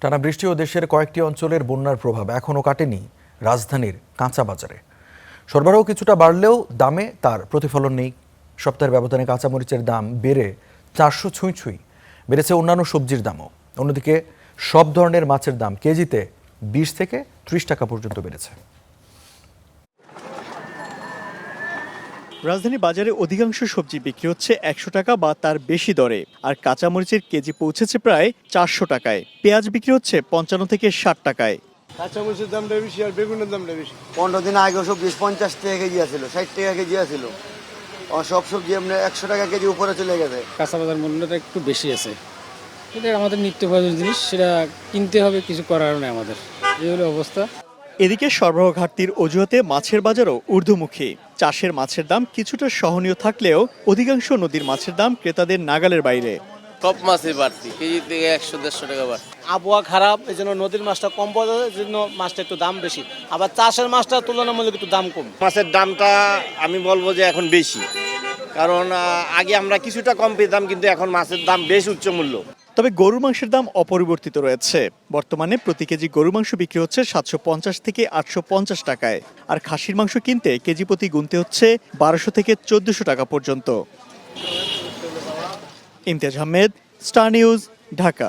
টানা বৃষ্টি ও দেশের কয়েকটি অঞ্চলের বন্যার প্রভাব এখনও কাটেনি রাজধানীর কাঁচা বাজারে। সরবরাহ কিছুটা বাড়লেও দামে তার প্রতিফলন নেই। সপ্তাহের ব্যবধানে কাঁচামরিচের দাম বেড়ে 400 ছুঁই বেড়েছে অন্যান্য সবজির দামও। অন্যদিকে সব ধরনের মাছের দাম কেজিতে 20 থেকে 30 টাকা পর্যন্ত বেড়েছে। রাজধানী বাজারে অধিকাংশ সবজি বিক্রি হচ্ছে 100 টাকা বা তার বেশি দরে, আর কাঁচামরিচের কেজি পৌঁছেছে প্রায় 400 টাকায়। পেঁয়াজ বিক্রি হচ্ছে 55 থেকে 60 টাকায়। কাঁচামরিচের দামটা বেশি আর বেগুনের দামটা বেশি। 15 দিন আগে সবজি 50 টাকা কেজি আছিল, 60 টাকা কেজি আছিল। সব সবজি এমনি 100 টাকা কেজি উপরে চলে গেছে। কাঁচা বাজার মূল্যটা একটু বেশি আছে। এটা আমাদের নিত্য প্রয়োজনীয় জিনিস, সেটা কিনতে হবে, কিছু করার নেই আমাদের, এই হলো অবস্থা। এদিকে সরবরাহ ঘাটতির অজুহাতে মাছের বাজারও ঊর্ধ্বমুখী। চাষের মাছের দাম কিছুটা সহনীয় থাকলেও অধিকাংশ নদীর মাছের দাম ক্রেতাদের নাগালের বাইরে। সব মাছই বাড়তি, কেজি থেকে 100-150 টাকা বাড়তি। আবহাওয়া খারাপ, এই জন্য নদীর মাছটা কম পাওয়া যায়, এই জন্য মাছটা একটু দাম বেশি। আবার চাষের মাছটা তুলনামূলক একটু দাম কম। মাছের দামটা আমি বলবো যে এখন বেশি, কারণ আগে আমরা কিছুটা কম পেতাম, কিন্তু এখন মাছের দাম বেশ উচ্চ মূল্য। তবে গরুর মাংসের দাম অপরিবর্তিত রয়েছে। বর্তমানে প্রতি কেজি গরুর মাংস বিক্রি হচ্ছে 750 থেকে 850 টাকায়, আর খাসির মাংস কিনতে কেজি প্রতি গুনতে হচ্ছে 1200 থেকে 1400 টাকা পর্যন্ত। Imtiaz Ahmed, star news, Dhaka.